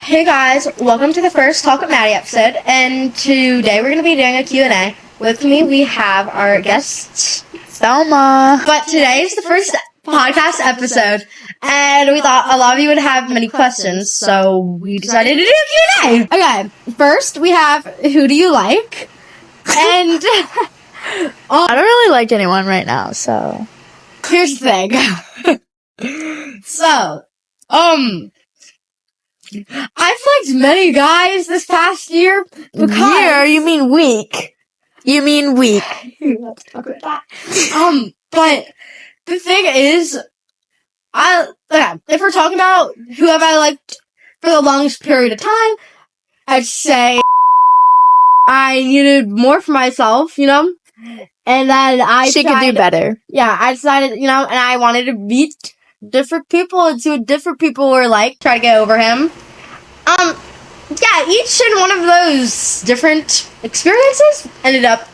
Hey guys, welcome to the first Talk with Maddie episode, and today we're going to be doing a Q&A. With me we have our guest, Thelma. but today is the first podcast episode, and we thought a lot of you would have many questions, so we decided to do a Q&A. Okay, first we have, who do you like? And I don't really like anyone right now, so. here's the thing. So, I've liked many guys this past year because... Year? You mean week. You mean week. Let's talk about that. But the thing is, if we're talking about who have I liked for the longest period of time, I'd say I needed more for myself, and then She could do better. Yeah, I decided, and I wanted to meet different people and see what different people were like, try to get over him. Yeah, each and one of those different experiences ended up,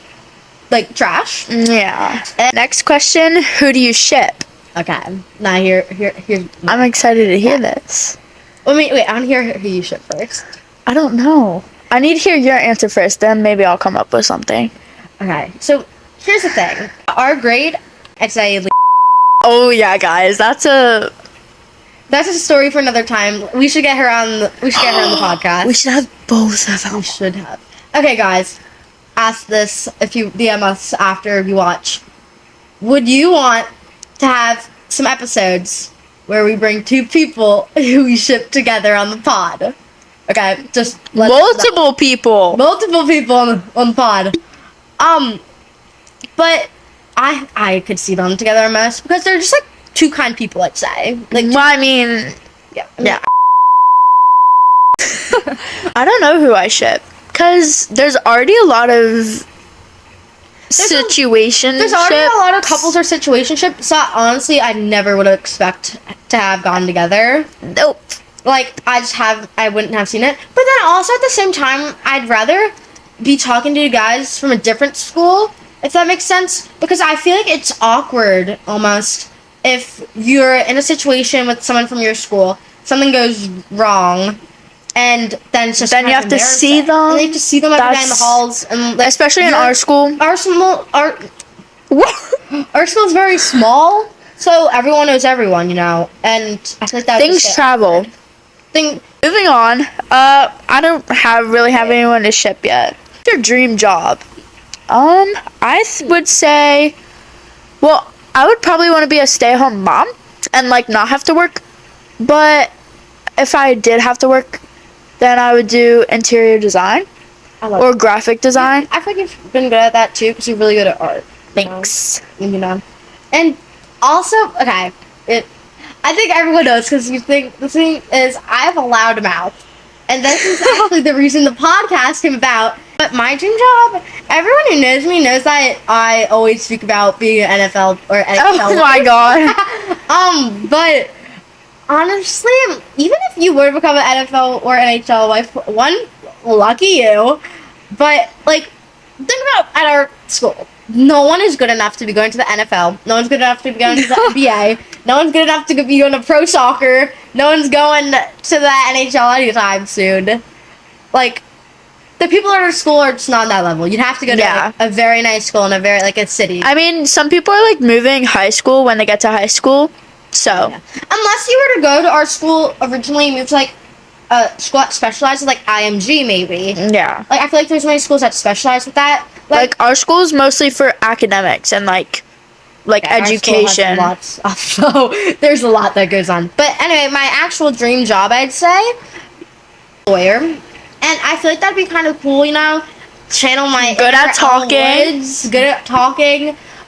trash. Yeah. Next question, who do you ship? Okay, now here. I'm excited to hear this. Wait, I want to hear who you ship first. I don't know. I need to hear your answer first, then maybe I'll come up with something. Okay, so here's the thing. Our grade, I'd say... Oh yeah, guys, that's a story for another time. We should get her on the podcast. We should have both of them. We should have. Okay, guys, ask this if you DM us after you watch. Would you want to have some episodes where we bring two people who we ship together on the pod? Okay, just multiple people on the pod. But I could see them together a mess because they're just two kind people, I'd say. I mean, yeah. I don't know who I ship because there's already a lot of situations. There's already a lot of couples or situationships. So honestly, I never would expect to have gone together. Nope. I wouldn't have seen it. But then also at the same time, I'd rather be talking to guys from a different school, if that makes sense. Because I feel like it's awkward almost if you're in a situation with someone from your school, something goes wrong, and then it's just then you have to see them. And you have to see them every day in the halls, and especially in our school. Our school's very small, so everyone knows everyone, and I feel like that things travel. Moving on. I don't really have anyone to ship yet. Your dream job. I would say, well, I would probably want to be a stay-at-home mom and not have to work. But if I did have to work, then I would do interior design or graphic design. I feel like you've been good at that too because you're really good at art. Thanks. And also, okay, I think everyone knows because the thing is I have a loud mouth, and this is actually the reason the podcast came about. But my dream job, everyone who knows me knows that I always speak about being an NFL or NHL. Oh my god. But honestly, even if you were to become an NFL or NHL wife, lucky you. But think about at our school. No one is good enough to be going to the NFL. No one's good enough to be going to the NBA. No one's good enough to be going to pro soccer. No one's going to the NHL anytime soon. The people at our school are just not on that level. You'd have to go to a very nice school in a very a city. I mean, some people are moving high school when they get to high school. So unless you were to go to our school originally, move to a school that specializes IMG maybe. Yeah. I feel like there's many schools that specialize with that. Our school is mostly for academics and education. Our school has so there's a lot that goes on. But anyway, my actual dream job, I'd say, lawyer. And I feel like that'd be kind of cool, channel my good at talking.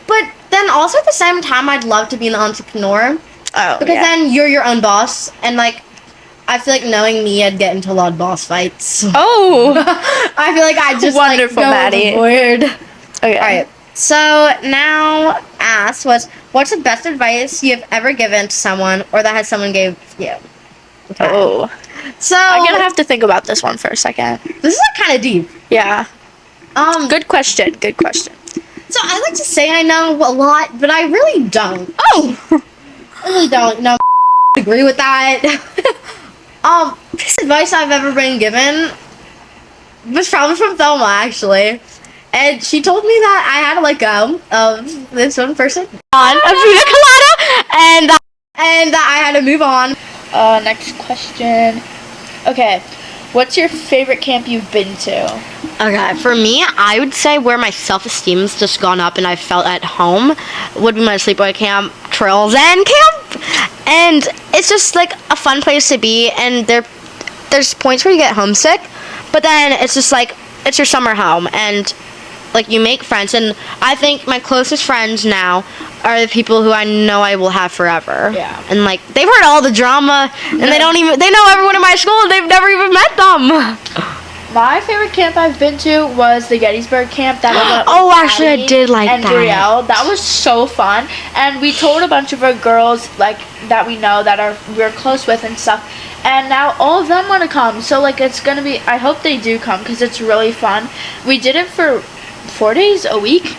But then also at the same time, I'd love to be an entrepreneur. Oh, because then you're your own boss, and I feel like knowing me, I'd get into a lot of boss fights. Oh, I feel like I'd just wonderful, go Maddie. Weird. Okay. All right. So now, what's the best advice you've ever given to someone, or that someone gave you? Okay. Oh. So I'm gonna have to think about this one for a second. This is kind of deep. Yeah. Good question. So I like to say I know a lot, but I really don't. Oh. I really don't. No, agree with that. best advice I've ever been given was probably from Thelma, actually. And she told me that I had to let go of this one person on a pina colada, and that I had to move on. Next question. Okay, what's your favorite camp you've been to? Okay, for me, I would say where my self-esteem's just gone up and I felt at home would be my sleepaway camp, Trails and camp. And it's just like a fun place to be, and there's points where you get homesick, but then it's just like it's your summer home, and like you make friends, and I think my closest friends now are the people who I know I will have forever. Yeah. And like they've heard all the drama, and they know everyone in my school, and they've never even met them. My favorite camp I've been to was the Gettysburg camp that I went with Oh, actually, I Addie did like and that. Brielle. That was so fun, and we told a bunch of our girls like that we know that we're close with and stuff. And now all of them want to come, so like it's gonna be. I hope they do come because it's really fun. We did it for 4 days, a week,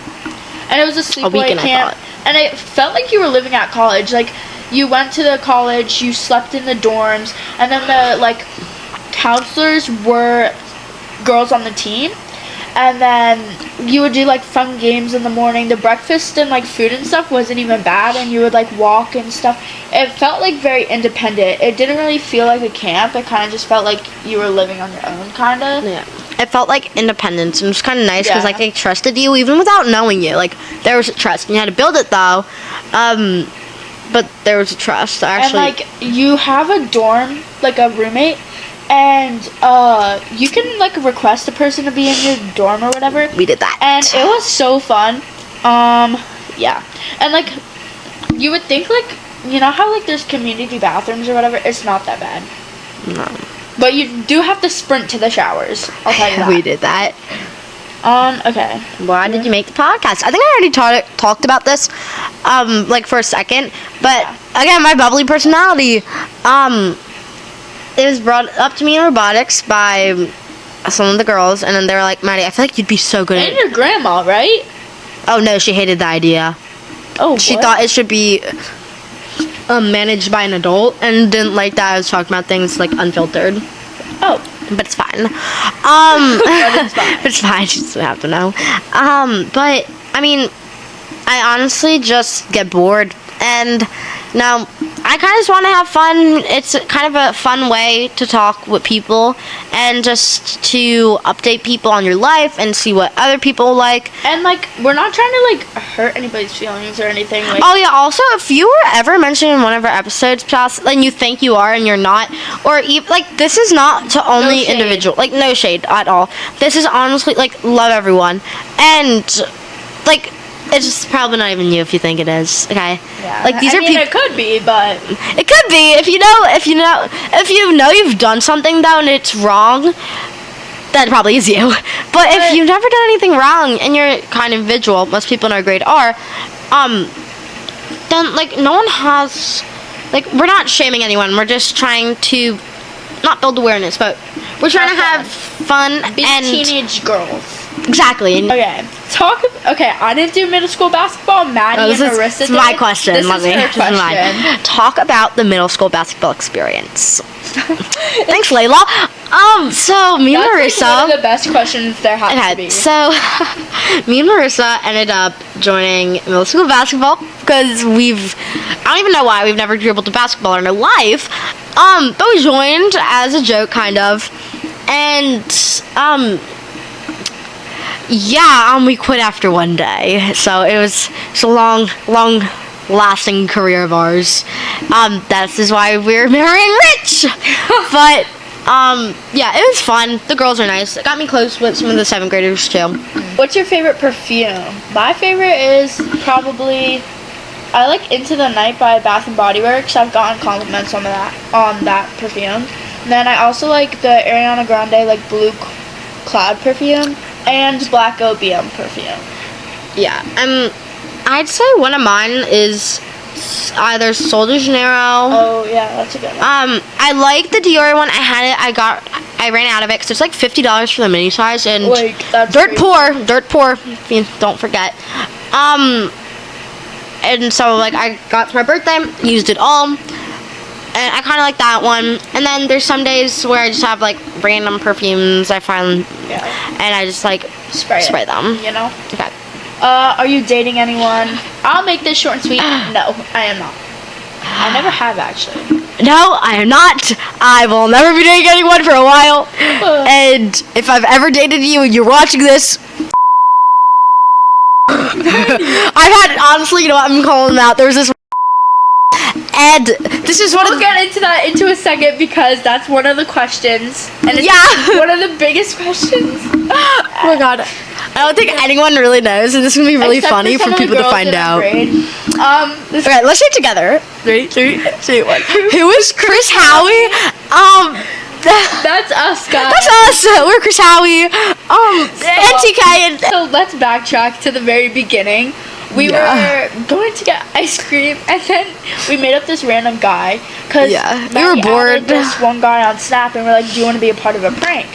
and it was a sleepaway camp, and it felt like you were living at college. Like you went to the college, you slept in the dorms, and then the like counselors were girls on the team, and then you would do like fun games in the morning. The breakfast and like food and stuff wasn't even bad, and you would like walk and stuff. It felt like very independent. It didn't really feel like a camp. It kind of just felt like you were living on your own, kind of. Yeah. It felt like independence, and it was kind of nice because Yeah. like they trusted you even without knowing you. Like there was a trust, and you had to build it though. But there was a trust actually. And like you have a dorm, like a roommate, and you can like request a person to be in your dorm or whatever. We did that, And it was so fun. Yeah. And like you would think like you know how like there's community bathrooms or whatever, it's not that bad. No. But you do have to sprint to the showers. I'll tell you that. We did that. Okay. Why did you make the podcast? I think I already talked about this, like for a second. But again, my bubbly personality. It was brought up to me in robotics by some of the girls, and then they were like, "Maddie, I feel like you'd be so good at And it." your grandma, right? Oh no, she hated the idea. Oh, She what? thought it should be managed by an adult, and didn't like that I was talking about things like unfiltered. Oh. But it's fine. But it's fine. But it's fine. She doesn't have to know. But I mean, I honestly just get bored, and now I kind of just want to have fun. It's kind of a fun way to talk with people and just to update people on your life and see what other people like. And like we're not trying to like hurt anybody's feelings or anything. Like, Oh yeah, also if you were ever mentioned in one of our episodes past, and you think you are and you're not, or like this is not to only shade. individual, like no shade at all. This is honestly like love everyone, and like it's just probably not even you if you think it is. Okay, yeah. like these I are mean, people. it could be, but It could be if you know you've done something though and it's wrong. That probably is you. But if you've never done anything wrong and you're kind of individual, most people in our grade are, then like no one has, like we're not shaming anyone. We're just trying to not build awareness, but we're trying to have fun be and teenage girls. exactly. And Okay, I didn't do middle school basketball. Maddie this and is Marissa it's my did. question. This Let is me. her This is mine. question. Talk about the middle school basketball experience. Thanks, Layla. So me and That's Marissa. like one of the best questions there has to Okay, be. so me and Marissa ended up joining middle school basketball because I don't even know why, we've never dribbled a basketball in our life. But we joined as a joke, kind of. And, we quit after one day. So it's a long lasting career of ours. That is why we're marrying rich. But, it was fun. The girls are nice. It got me close with some of the 7th graders too. What's your favorite perfume? My favorite is probably I like Into the Night by Bath and Body Works. I've gotten compliments on that perfume. And then I also like the Ariana Grande like Blue Cloud perfume and Black Opium perfume. Yeah, I'd say one of mine is either Sol de Janeiro. Oh yeah, that's a good one. I like the Dior one. I had it. I ran out of it because it's like $50 for the mini size, and Like, that's dirt crazy. poor. Don't forget. And so like I got it for my birthday, used it all. And I kind of like that one. And then there's some days where I just have like random perfumes I find, and I just like spray them. You know. Okay. Are you dating anyone? I'll make this short and sweet. No, I am not. I never have actually. No, I am not. I will never be dating anyone for a while. And if I've ever dated you and you're watching this, I've had, honestly, you know what, I'm calling them out. There's this, and this is We'll get into that into a second because that's one of the questions. And it's one of the biggest questions. Oh my god. I don't think anyone really knows, and this is going to be really Except funny for some of the people to girls find in our out. grade. Okay, let's say it together. 3, 2, 1. Who is Chris Howie? That's us, guys. That's us. We're Chris Howie. NTK. And So let's backtrack to the very beginning. We were going to get ice cream, and then we made up this random guy because we were bored. This one guy on Snap, and we're like, "Do you want to be a part of a prank?"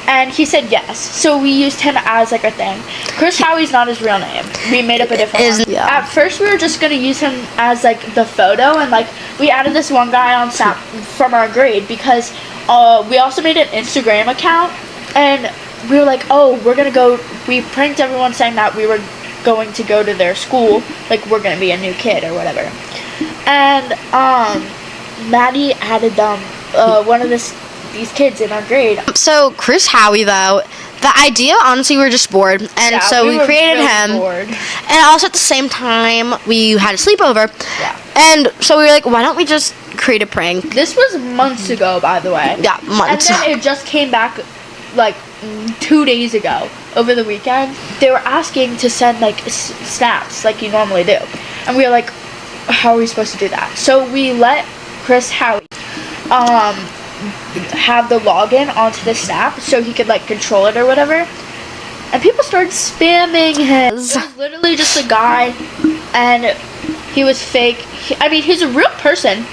And he said yes. So we used him as like a thing. Chris Howie's not his real name. We made up a different one. Yeah. At first, we were just gonna use him as like the photo, and like we added this one guy on Snap from our grade because we also made an Instagram account, and we were like, "Oh, we're gonna go." We pranked everyone saying that we were going to go to their school, like we're gonna be a new kid or whatever. And Maddie added them, one of these kids in our grade. So Chris Howie, though, the idea, honestly, we were just bored, and so we created really him. bored. And also at the same time, we had a sleepover. Yeah. And so we were like, why don't we just create a prank? This was months ago, by the way. Yeah, months. And then it just came back like 2 days ago over the weekend. They were asking to send like snaps like you normally do, and we were like, how are we supposed to do that? So we let Chris Howie have the login onto the Snap so he could like control it or whatever, and people started spamming him. It was literally just a guy, and he was fake. He's a real person.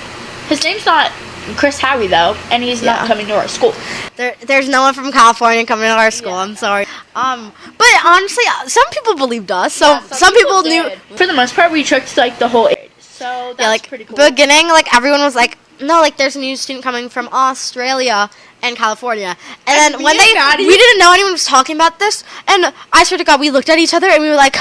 His name's not Chris Howie though, and he's not coming to our school. There's no one from California coming to our school. I'm sorry. But honestly, some people believed us. So Yeah, some people knew. did. For the most part, we tricked like the whole age. So that's Like pretty cool. beginning, like everyone was like, no, like there's a new student coming from Australia and California. And then me when and Maddie- we didn't know anyone was talking about this, and I swear to God, we looked at each other and we were like,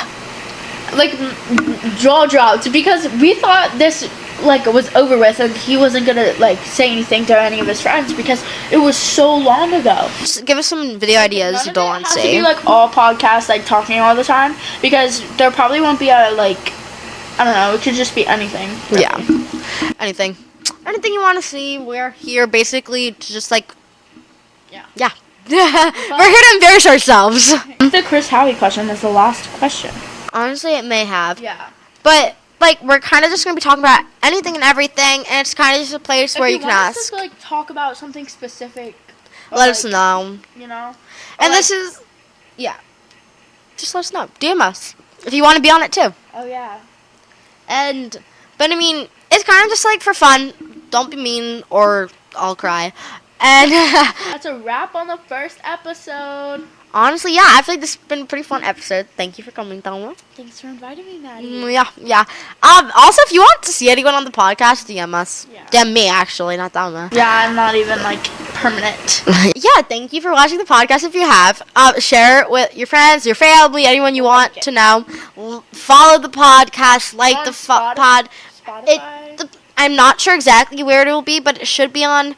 jaw dropped because we thought this like was over with and he wasn't gonna like say anything to any of his friends because it was so long ago. just give us some video ideas None you of don't it want to has to see. be like all podcasts like talking all the time because there probably won't be a like I don't know, it could just be anything. Really. Yeah. Anything you want to see, we're here basically to just like, Yeah. We're here to embarrass ourselves. The Chris Howie question is the last question. Honestly, it may have. Yeah. But, like, we're kind of just going to be talking about anything and everything, and it's kind of just a place where you can want us ask. to, like talk about something specific. Let us know. You know. And Or, this is, just let us know. DM us if you want to be on it too. Oh yeah. But I mean, it's kind of just like for fun. Don't be mean or I'll cry. And That's a wrap on the first episode. honestly, yeah, I feel like this has been a pretty fun episode. Thank you for coming, Thelma. Thanks for inviting me, Maddie. Yeah. Also, if you want to see anyone on the podcast, DM us. Yeah. DM me, actually, not Thelma. Yeah, I'm not even like permanent. Yeah, thank you for watching the podcast. If you have, share it with your friends, your family, anyone you want to know. Follow the podcast, like On the Spotify. pod. Spotify. I'm not sure exactly where it will be, but it should be on.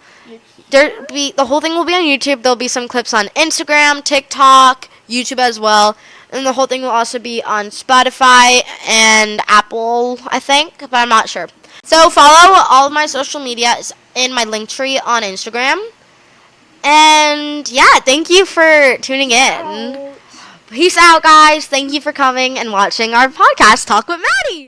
The whole thing will be on YouTube. There'll be some clips on Instagram, TikTok, YouTube as well, and the whole thing will also be on Spotify and Apple, I think, but I'm not sure. So follow all of my social media in my link tree on Instagram. And yeah, thank you for tuning in. Peace out, guys. Thank you for coming and watching our podcast, Talk with Maddie.